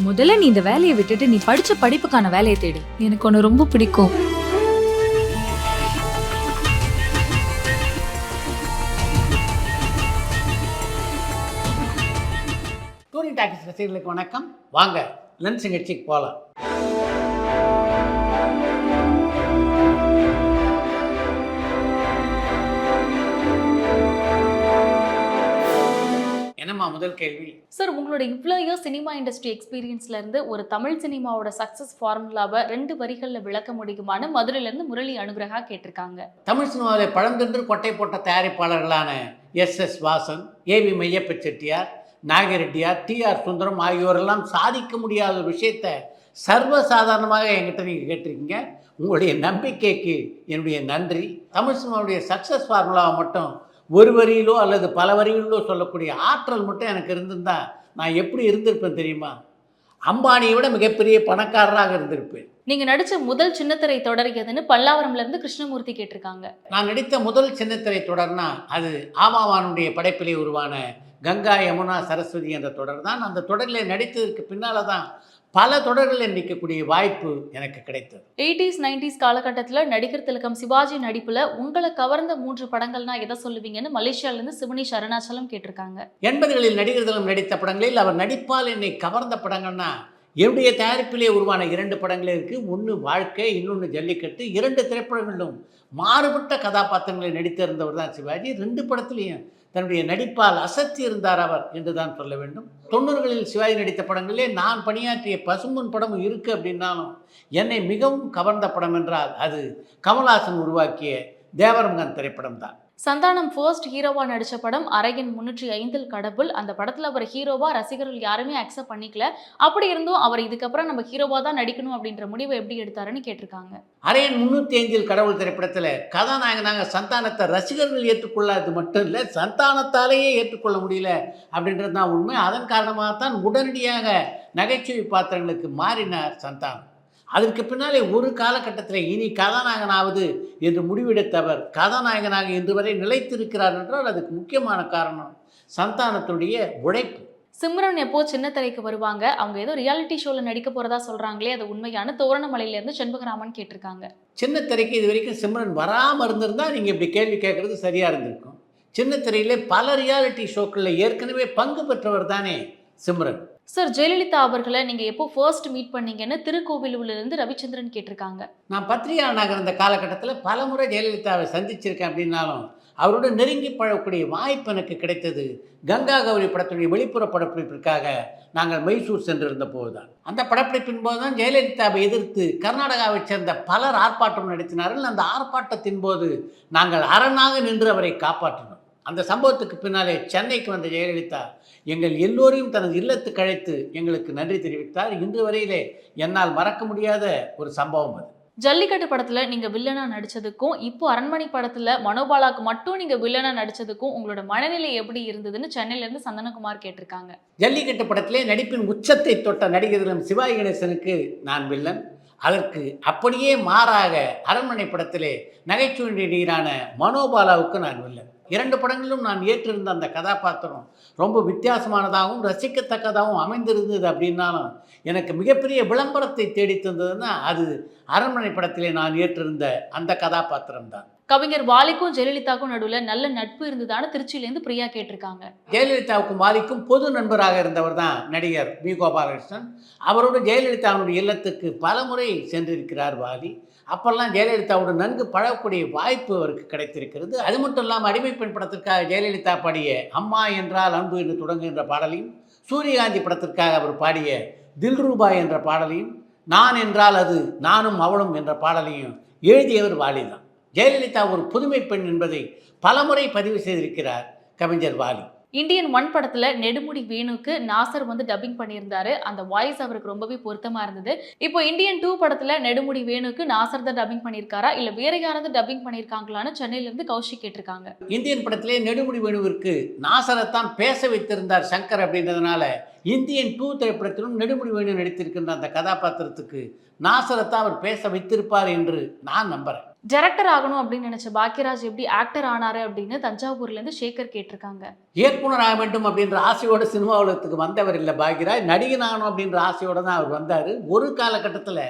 முதல்ல நீ இந்த வேலையை விட்டுட்டு நீ படிச்ச படிப்புக்கான வேலையை தேடு. எனக்கு உன்னை ரொம்ப பிடிக்கும். டூரிங் டாக்கிஸ் ரசிகர்களுக்கு வணக்கம். வாங்க லன்ச் நிகழ்ச்சிக்கு போகலாம். என்னம்மா முதல் கேள்வி? சார், உங்களோட இவ்வளோ இயர் சினிமா இண்டஸ்ட்ரி எக்ஸ்பீரியன்ஸ்ல இருந்து ஒரு தமிழ் சினிமாவோட சக்சஸ் ஃபார்முலாவை 2 வரிகள்ல விளக்க முடியுமான்னு மதுரையில இருந்து முரளி அனுகிரகா கேட்டிருக்காங்க. தமிழ் சினிமாவில் பழந்தென்று கொட்டை போட்ட தயாரிப்பாளர்களான S Vasan, AV Meiyappa Chettiar, நாகரெட்டியார், TR Sundaram ஆகியோரெல்லாம் சாதிக்க முடியாத ஒரு விஷயத்தை சர்வசாதாரணமாக என்கிட்ட நீங்கள் கேட்டிருக்கீங்க. உங்களுடைய நம்பிக்கைக்கு என்னுடைய நன்றி. தமிழ் சினிமாவுடைய சக்ஸஸ் ஃபார்முலாவை மட்டும் ஒரு வரியிலோ அல்லது பல வரிகளிலோ சொல்லக்கூடிய ஆற்றல் மட்டும் எனக்கு இருந்திருந்தா நான் எப்படி இருந்திருப்பேன் தெரியுமா? அம்பானியை விட மிகப்பெரிய பணக்காரராக இருந்திருப்பேன். நீங்க நடிச்ச முதல் சின்னத்திரை தொடர் எதுன்னு பல்லாவரம்ல இருந்து கிருஷ்ணமூர்த்தி கேட்டிருக்காங்க. நான் நடித்த முதல் சின்னத்திரை தொடர்னா அது ஆமாவானுடைய படைப்பிலே உருவான கங்கா யமுனா சரஸ்வதி என்ற தொடர் தான். அந்த தொடரில் நடித்ததற்கு பின்னால் தான் பல தொடர்களில் நடிக்கக்கூடிய வாய்ப்பு எனக்கு கிடைத்தது. 80s 90s காலகட்டத்தில் நடிகர் திலகம் சிவாஜி நடிப்புல உங்களை கவர்ந்த 3 படங்கள்னா எதை சொல்லுவீங்கன்னு மலேசியாவிலிருந்து சிவனி அருணாச்சலம் கேட்டிருக்காங்க. 80களில் நடிகர் திலகம் நடித்த படங்களில் அவர் நடிப்பால் என்னை கவர்ந்த படங்கள்னா என்னுடைய தயாரிப்பிலே உருவான 2 படங்களே இருக்குது. ஒன்று வாழ்க்கை, இன்னொன்று ஜல்லிக்கட்டு. 2 திரைப்படங்களிலும் மாறுபட்ட கதாபாத்திரங்களை நடித்திருந்தவர் தான் சிவாஜி. 2 படத்துலையும் தன்னுடைய நடிப்பால் அசத்தி இருந்தார் அவர் என்று தான் சொல்ல வேண்டும். 90களில் சிவாஜி நடித்த படங்களிலே நான் பணியாற்றிய பசும்பொன் படமும் இருக்குது. அப்படின்னாலும் என்னை மிகவும் கவர்ந்த படம் என்றால் அது கமல்ஹாசன் உருவாக்கிய தேவரமகன் திரைப்படம் தான். சந்தானம் ஃபர்ஸ்ட் ஹீரோவா நடிச்ச படம் அரையன் 305 கடவுள். அந்த படத்துல அவர் ஹீரோவா ரசிகர்கள் யாருமே அக்செப்ட் பண்ணிக்கல. அப்படி இருந்தும் அவர் இதுக்கப்புறம் நம்ம ஹீரோவா தான் நடிக்கணும் அப்படின்ற முடிவை எப்படி எடுத்தாருன்னு கேட்டிருக்காங்க. அரையன் 305 கடவுள் திரைப்படத்தில் கதாநாயகனாக சந்தானத்தை ரசிகர்கள் ஏற்றுக்கொள்ளாது மட்டும் இல்லை, சந்தானத்தாலேயே ஏற்றுக்கொள்ள முடியல அப்படின்றது தான் உண்மை. அதன் காரணமாகத்தான் உடனடியாக நகைச்சுவை பாத்திரங்களுக்கு மாறினார் சந்தானம். அதற்கு பின்னாலே ஒரு காலகட்டத்தில் இனி கதாநாயகனாவது என்று முடிவெடுத்தவர் கதாநாயகனாக இன்று வரை நிலைத்திருக்கிறார் என்றால் அதுக்கு முக்கியமான காரணம் சந்தானத்துடைய உழைப்பு. சிம்ரன் எப்போ சின்ன திரைக்கு வருவாங்க? அவங்க ஏதோ ரியாலிட்டி ஷோவில் நடிக்க போறதா சொல்றாங்களே, அது உண்மையான? தோரணமலையிலேருந்து செண்பகராமன் கேட்டிருக்காங்க. சின்ன திரைக்கு இது வரைக்கும் சிம்ரன் வராமல் இருந்திருந்தா நீங்கள் இப்படி கேள்வி கேட்குறது சரியாக இருந்திருக்கும். சின்ன திரையிலே பல ரியாலிட்டி ஷோக்களில் ஏற்கனவே பங்கு பெற்றவர் தானே சிம்ரன். சார், ஜெயலலிதா அவர்களை நீங்க எப்போ ஃபர்ஸ்ட் மீட் பண்ணீங்கன்னு திருக்கோவிலூர்லேருந்து ரவிச்சந்திரன் கேட்டிருக்காங்க. நான் பத்திரிகையாளனாக இருந்த காலகட்டத்தில் பல முறை ஜெயலலிதாவை சந்திச்சிருக்கேன். அப்படின்னாலும் அவரோட நெருங்கி பழகக்கூடிய வாய்ப்பு எனக்கு கிடைத்தது கங்கா கௌரி படத்துடைய வெளிப்புற படப்பிடிப்பிற்காக நாங்கள் மைசூர் சென்றிருந்த போது தான். அந்த படப்பிடிப்பின் போது தான் ஜெயலலிதாவை எதிர்த்து கர்நாடகாவை சேர்ந்த பலர் ஆர்ப்பாட்டம் நடத்தினார்கள். அந்த ஆர்ப்பாட்டத்தின் போது நாங்கள் அரணாக நின்று அவரை காப்பாற்றினோம். அந்த சம்பவத்துக்கு பின்னாலே சென்னைக்கு வந்த ஜெயலலிதா எங்கள் எல்லோரையும் தனது இல்லத்துக்கு அழைத்து எங்களுக்கு நன்றி தெரிவித்தார். இன்று வரையிலே என்னால் மறக்க முடியாத ஒரு சம்பவம் அது. ஜல்லிக்கட்டு படத்துல நீங்க வில்லனா நடிச்சதுக்கும் இப்போ அரண்மனை படத்துல மனோபாலாக்கு மட்டும் நீங்க வில்லனா நடிச்சதுக்கும் உங்களோட மனநிலை எப்படி இருந்ததுன்னு சென்னையில இருந்து சந்தனகுமார் கேட்டிருக்காங்க. ஜல்லிக்கட்டு படத்திலே நடிப்பின் உச்சத்தை தொட்ட நடிகர்களும் சிவாஜி கணேசனுக்கு நான் வில்லன். அதற்கு அப்படியே மாறாக அரண்மனை படத்திலே நகைச்சுவை நடிகரான மனோபாலாவுக்கு நான் வில்லன். 2 படங்களிலும் நான் ஏற்றிருந்த அந்த கதாபாத்திரம் ரொம்ப வித்தியாசமானதாகவும் ரசிக்கத்தக்கதாகவும் அமைந்திருந்தது. அப்படின்னாலும் எனக்கு மிகப்பெரிய விளம்பரத்தை தேடி தந்ததுன்னா அது அரண்மனை படத்திலே நான் ஏற்றிருந்த அந்த கதாபாத்திரம் தான். கவிஞர் வாலிக்கும் ஜெயலலிதாவுக்கும் நடுவில் நல்ல நட்பு இருந்ததான்னு திருச்சியிலேருந்து பிரியா கேட்டிருக்காங்க. ஜெயலலிதாவுக்கும் வாலிக்கும் பொது நண்பராக இருந்தவர் தான் நடிகர் வி கோபாலகிருஷ்ணன். அவரோடு ஜெயலலிதாவுடைய இல்லத்துக்கு பல முறை சென்றிருக்கிறார் வாலி. அப்பெல்லாம் ஜெயலலிதாவோடு நன்கு பழகக்கூடிய வாய்ப்பு அவருக்கு கிடைத்திருக்கிறது. அது மட்டும் இல்லாமல் அடிமைப்பெண் படத்திற்காக ஜெயலலிதா பாடிய அம்மா என்றால் அன்பு என்று தொடங்குகின்ற பாடலையும், சூரியகாந்தி படத்திற்காக அவர் பாடிய தில்ரூபா என்ற பாடலையும், நான் என்றால் அது நானும் அவளும் என்ற பாடலையும் எழுதியவர் வாலி தான். ஜெயலலிதா ஒரு புதுமை பெண் என்பதை பலமுறை பதிவு செய்திருக்கிறார் கவிஞர் வாலி. இந்தியன் 1 படத்துல நெடுமுடி வேணுக்கு நாசர் வந்து டப்பிங் பண்ணியிருந்தாரு. அந்த வாய்ஸ் அவருக்கு ரொம்பவே பொருத்தமா இருந்தது. இப்போ இந்தியன் 2 படத்துல நெடுமுடி வேணுக்கு நாசர் தான் டப்பிங் பண்ணியிருக்காரா இல்ல வேற யாராவது டப்பிங் பண்ணியிருக்காங்களான்னு சென்னையில இருந்து கௌஷிக் கேட்டிருக்காங்க. இந்தியன் படத்திலே நெடுமுடி வேணுவிற்கு நாசரைத்தான் பேச வைத்திருந்தார் சங்கர். அப்படின்றதுனால இந்தியன் 2 திரைப்படத்திலும் நெடுமுடி வேணு நடித்திருக்கின்ற அந்த கதாபாத்திரத்துக்கு நாசரைத்தான் அவர் பேச வைத்திருப்பார் என்று நான் நம்புறேன். டைரக்டர் ஆகணும் அப்படின்னு நினைச்ச பாக்யராஜ் எப்படி ஆக்டர் ஆனாரு அப்படின்னு தஞ்சாவூர்ல இருந்து சேகர் கேட்டிருக்காங்க. இயக்குனர் ஆக வேண்டும் அப்படின்ற ஆசையோடு சினிமா உலகத்துக்கு வந்தவர் இல்லை பாக்யராஜ். நடிகன் ஆகணும் அப்படின்ற ஆசையோடு தான் அவர் வந்தார். ஒரு காலகட்டத்தில்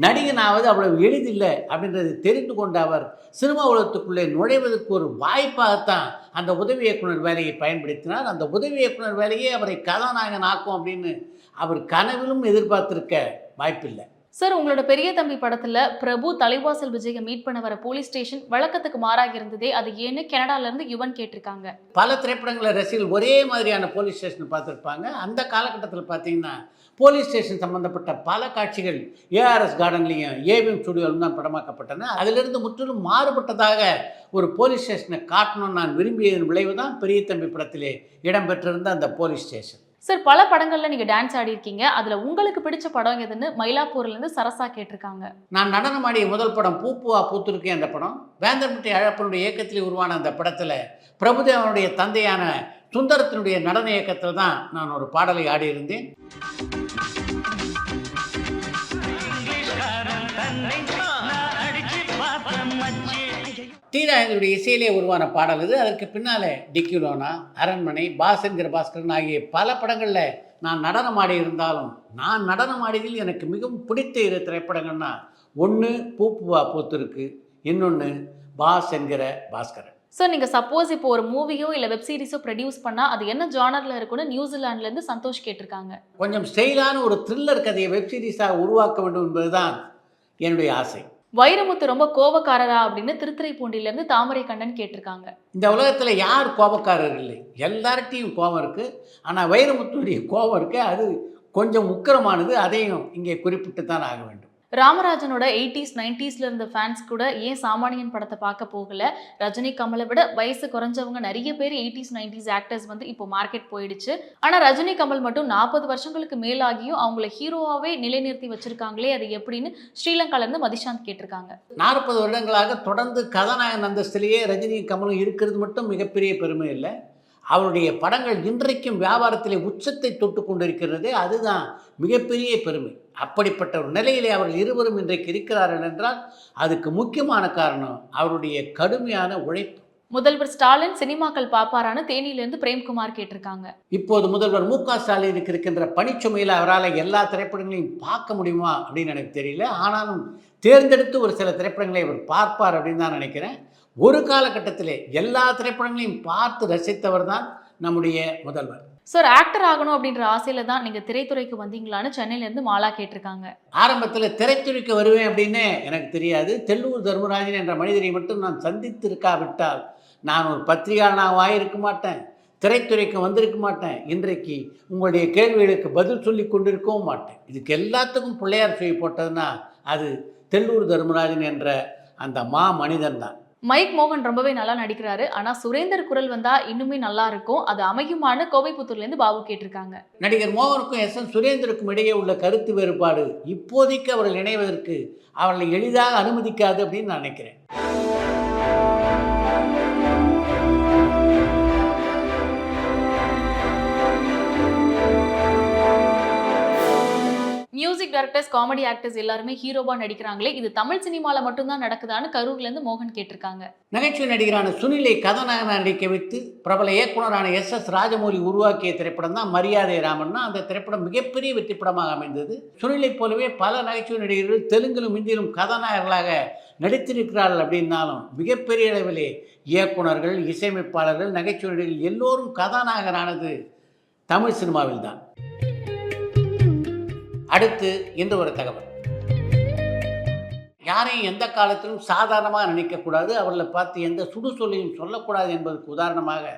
நடிகனாவது அவ்வளவு எளிதில்லை அப்படின்றது தெரிந்து கொண்ட அவர் சினிமா உலகத்துக்குள்ளே நுழைவதற்கு ஒரு வாய்ப்பாகத்தான் அந்த உதவி இயக்குனர் வேலையை பயன்படுத்தினார். அந்த உதவி இயக்குனர் வேலையே அவரை கதாநாயகன் ஆக்கும் அப்படின்னு அவர் கனவிலும் எதிர்பார்த்திருக்க வாய்ப்பில்லை. சார், உங்களோட பெரிய தம்பி படத்துல பிரபு தலைவாசல் விஜயை மீட் பண்ண வர போலீஸ் ஸ்டேஷன் வழக்கத்துக்கு மாறாக இருந்ததே, அது ஏன்னு கனடால இருந்து யுவன் கேட்டிருக்காங்க. பல திரைப்படங்களில் ரசிகர்கள் ஒரே மாதிரியான போலீஸ் ஸ்டேஷன் பார்த்துருப்பாங்க. அந்த காலகட்டத்தில் பார்த்தீங்கன்னா போலீஸ் ஸ்டேஷன் சம்பந்தப்பட்ட பல காட்சிகள் ஏஆர்எஸ் கார்டன்லையும் ஏவிஎம் ஸ்டுடியோவிலும் தான் படமாக்கப்பட்டன. அதிலிருந்து முற்றிலும் மாறுபட்டதாக ஒரு போலீஸ் ஸ்டேஷனை காட்டணும்னு நான் விரும்பியதன் விளைவு தான் பெரிய தம்பி படத்திலே இடம்பெற்றிருந்த அந்த போலீஸ் ஸ்டேஷன். சார், பல படங்கள்ல நீங்க டான்ஸ் ஆடி இருக்கீங்க. அதுல உங்களுக்கு பிடிச்ச படம் எதுன்னு மயிலாப்பூர்ல இருந்து சரசா கேட்டிருக்காங்க. நான் நடனமாடிய முதல் படம் பூப்புவா பூத்திருக்கேன். அந்த படம் வேந்தர்முட்டை அழப்பனுடைய இயக்கத்தில் உருவான அந்த படத்தில் பிரபுதேவனுடைய தந்தையான சுந்தரத்தினுடைய நடன இயக்கத்தில் தான் நான் ஒரு பாடலை ஆடியிருந்தேன். தீராயங்களுடைய இசையிலே உருவான பாடல் இது. அதற்கு பின்னால் டிக்கிலோனா, அரண்மனை, பாஸ் என்கிற பாஸ்கரன் ஆகிய பல படங்களில் நான் நடனமாடி இருந்தாலும் நான் நடனமாடியதில் எனக்கு மிகவும் பிடித்த இரு திரைப்படங்கள்னா ஒன்று பூப்புவா பூத்திருக்கு, இன்னொன்று பாஸ் என்கிற பாஸ்கரன். சார், நீங்கள் சப்போஸ் இப்போ ஒரு மூவியோ இல்லை வெப் சீரிஸோ ப்ரொடியூஸ் பண்ணால் அது என்ன ஜானரில் இருக்குன்னு நியூசிலாண்ட்லேருந்து சந்தோஷ் கேட்டிருக்காங்க. கொஞ்சம் ஸ்டைலான ஒரு த்ரில்லர் கதையை வெப் சீரிஸாக உருவாக்க வேண்டும் என்பதுதான் என்னுடைய ஆசை. வைரமுத்து ரொம்ப கோபக்காரரா அப்படின்னு திருத்துறைப்பூண்டியிலேருந்து தாமரை கண்ணன் கேட்டிருக்காங்க. இந்த உலகத்தில் யார் கோபக்காரர் இல்லை, எல்லார்ட்டையும் கோபம் இருக்குது. ஆனால் வைரமுத்துடைய கோபம் இருக்குது, அது கொஞ்சம் உக்கிரமானது. அதையும் இங்கே குறிப்பிட்டு தான் ஆக வேண்டும். ராமராஜனோட 80s 90sல இருந்த ஃபேன்ஸ் கூட ஏன் சாமானியன் படத்தை பார்க்க போகல? ரஜினி கமலை விட வயசு குறைஞ்சவங்க நிறைய பேர் 80s 90s ஆக்டர்ஸ் வந்து இப்போ மார்க்கெட் போயிடுச்சு. ஆனால் ரஜினி கமல் மட்டும் 40 வருஷங்களுக்கு மேலாகியும் அவங்கள ஹீரோவாகவே நிலைநிறுத்தி வச்சிருக்காங்களே, அது எப்படின்னு ஸ்ரீலங்காலேருந்து மதிஷாந்த் கேட்டிருக்காங்க. 40 வருடங்களாக தொடர்ந்து கதாநாயகன் அந்தஸ்திலேயே ரஜினி கமலும் இருக்கிறது மட்டும் மிகப்பெரிய பெருமை இல்லை. அவருடைய படங்கள் இன்றைக்கும் வியாபாரத்திலே உச்சத்தை தொட்டு கொண்டிருக்கிறது. அதுதான் மிகப்பெரிய பெருமை. அப்படிப்பட்ட ஒரு நிலையிலே அவர்கள் இருவரும் இன்றைக்கு இருக்கிறார்கள் என்றால் அதுக்கு முக்கியமான காரணம் அவருடைய கடுமையான உழைப்பு. முதல்வர் ஸ்டாலின் சினிமாக்கள் பாப்பாரான்னு தேனியிலிருந்து பிரேம்குமார் கேட்டிருக்காங்க. இப்போது முதல்வர் மு.க. ஸ்டாலினுக்கு இருக்கின்ற பணிச்சுமையில் அவரால் எல்லா திரைப்படங்களையும் பார்க்க முடியுமா அப்படின்னு எனக்கு தெரியல. ஆனாலும் தேர்ந்தெடுத்து ஒரு சில திரைப்படங்களை அவர் பார்ப்பார் அப்படின்னு தான் நினைக்கிறேன். ஒரு காலகட்டத்திலே எல்லா திரைப்படங்களையும் பார்த்து ரசித்தவர் தான் நம்முடைய முதல்வர். சார், ஆக்டர் ஆகணும் அப்படின்ற ஆசையில தான் நீங்க திரைத்துறைக்கு வந்தீங்களான்னு சென்னையிலேருந்து மாலா கேட்டிருக்காங்க. ஆரம்பத்தில் திரைத்துறைக்கு வருவேன் அப்படின்னு எனக்கு தெரியாது. தெல்லூர் தர்மராஜன் என்ற மனிதரை மட்டும் நான் சந்தித்து இருக்காவிட்டால் நான் ஒரு பத்திரிகையாளனாக இருக்க மாட்டேன், திரைத்துறைக்கு வந்திருக்க மாட்டேன், இன்றைக்கு உங்களுடைய கேள்விகளுக்கு பதில் சொல்லி கொண்டிருக்கவும் மாட்டேன். இதுக்கு எல்லாத்துக்கும் பிள்ளையார் சொல்லி போட்டதுன்னா அது தெல்லூர் தர்மராஜன் என்ற அந்த மனிதன் தான். மைக் மோகன் ரொம்பவே நல்லா நடிக்கிறாரு, ஆனா சுரேந்தர் குரல் வந்தா இன்னுமே நல்லா இருக்கும், அது அமையுமான்னு கோவைப்புத்தூர்லேருந்து பாபு கேட்டிருக்காங்க. நடிகர் மோகனுக்கும் எஸ்.என். சுரேந்தருக்கும் இடையே உள்ள கருத்து வேறுபாடு இப்போதைக்கு அவர்கள் இணைவதற்கு அவர்களை எளிதாக அனுமதிக்காது அப்படின்னு நான் நினைக்கிறேன். மியூசிக் டைரக்டர்ஸ், காமெடி ஆக்டர்ஸ் எல்லாருமே ஹீரோவா நடிக்கிறாங்களே, இது தமிழ் சினிமாவில் மட்டும்தான் நடக்குதான்னு கரூர்லேருந்து மோகன் கேட்டிருக்காங்க. நகைச்சுவை நடிகரான சுனிலை கதாநாயகனாக நடிக்க வைத்து பிரபல இயக்குனரான எஸ்.எஸ். ராஜமௌலி உருவாக்கிய திரைப்படம் தான் மரியாதை ராமன்னா. அந்த திரைப்படம் மிகப்பெரிய வெற்றி படமாக அமைந்தது. சுனிலை போலவே பல நகைச்சுவை நடிகர்கள் தெலுங்கிலும் இந்தியிலும் கதாநாயகர்களாக நடித்திருக்கிறார்கள். அப்படின்னாலும் மிகப்பெரிய அளவிலே இயக்குனர்கள், இசையமைப்பாளர்கள், நகைச்சுவை நடிகர்கள் எல்லோரும் கதாநாயகரானது தமிழ் சினிமாவில் தான். அடுத்து இன்று ஒரு தகவல். யாரையும் எந்த காலத்திலும் சாதாரணமாக நினைக்கக்கூடாது, அவர்களை பார்த்து எந்த சுடுசொல்லையும் சொல்லக்கூடாது என்பதற்கு உதாரணமாக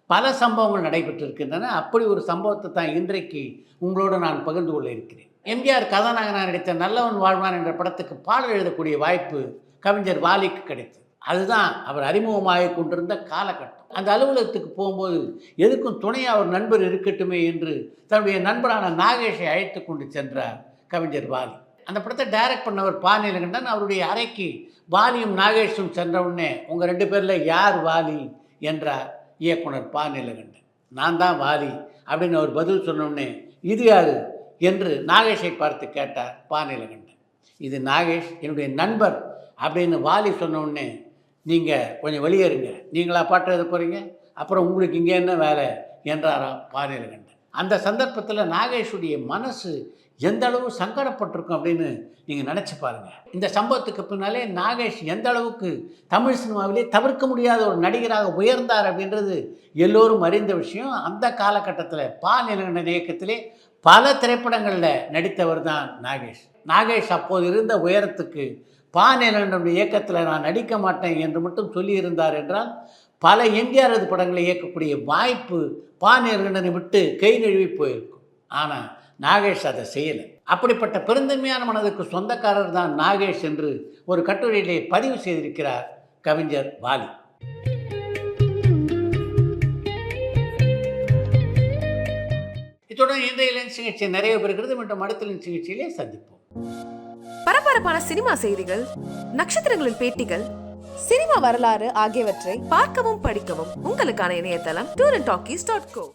பல சம்பவங்கள் நடைபெற்றிருக்கின்றன. அப்படி ஒரு சம்பவத்தை தான் இன்றைக்கு உங்களோடு நான் பகிர்ந்து கொள்ள இருக்கிறேன். எம்ஜிஆர் கதாநாயகனாக நடித்த நல்லவன் வாழ்வான் என்ற படத்துக்கு பாடல் எழுதக்கூடிய வாய்ப்பு கவிஞர் வாலிக்கு கிடைத்தது. அதுதான் அவர் அறிமுகமாக கொண்டிருந்த காலகட்டம். அந்த அலுவலகத்துக்கு போகும்போது எதுக்கும் துணையாக ஒரு நண்பர் இருக்கட்டுமே என்று தன்னுடைய நண்பரான நாகேஷை அழைத்து கொண்டு சென்றார் கவிஞர் வாலி. அந்த படத்தை டைரக்ட் பண்ணவர் பா. நீலகண்டன். அவருடைய அறைக்கு வாலியும் நாகேஷும் சென்றவுடனே உங்கள் 2 பேரில் யார் வாலி என்றார் இயக்குனர் பா. நீலகண்டன். நான் தான் வாலி அப்படின்னு அவர் பதில் சொன்னோடனே இது யார் என்று நாகேஷை பார்த்து கேட்டார் பா. நீலகண்டன். இது நாகேஷ், என்னுடைய நண்பர் அப்படின்னு வாலி சொன்ன உடனே நீங்கள் கொஞ்சம் வெளியேறுங்க, நீங்களா பாட்டு எழுத போகிறீங்க, அப்புறம் உங்களுக்கு இங்கே என்ன வேலை என்றாராம் பாநீலகண்டன். அந்த சந்தர்ப்பத்தில் நாகேஷுடைய மனசு எந்த அளவு சங்கடப்பட்டிருக்கும் அப்படின்னு நீங்கள் நினச்சி பாருங்கள். இந்த சம்பவத்துக்கு பின்னாலே நாகேஷ் எந்த அளவுக்கு தமிழ் சினிமாவிலே தவிர்க்க முடியாத ஒரு நடிகராக உயர்ந்தார் அப்படின்றது எல்லோரும் அறிந்த விஷயம். அந்த காலகட்டத்தில் பாநீலகண்டன் இயக்கத்திலே பல திரைப்படங்களில் நடித்தவர் தான் நாகேஷ். நாகேஷ் அப்போது இருந்த உயரத்துக்கு பாநீலகண்டன் இயக்கத்தில் நான் நடிக்க மாட்டேன் என்று மட்டும் சொல்லியிருந்தார் என்றால் பல எம்ஜிஆரது படங்களை இயக்கக்கூடிய வாய்ப்பு பாநீலகண்டனை விட்டு கை நழுவி போயிருக்கும். ஆனால் நாகேஷ் அதை செய்யலை. அப்படிப்பட்ட பெருந்தன்மையான மனதுக்கு சொந்தக்காரர் தான் நாகேஷ் என்று ஒரு கட்டுரையிலே பதிவு செய்திருக்கிறார் கவிஞர் வாலி. இத்துடன் இன்றைய லென்ஸ் நிகழ்ச்சி நிறைய பெறுகிறது. மற்றும் அடுத்த லென்ஸ் நிகழ்ச்சியிலே சந்திப்போம். பரபரப்பான சினிமா செய்திகள், நட்சத்திரங்களின் பேட்டிகள், சினிமா வரலாறு ஆகியவற்றை பார்க்கவும் படிக்கவும் உங்களுக்கான இணையதளம் tourantalkies.co.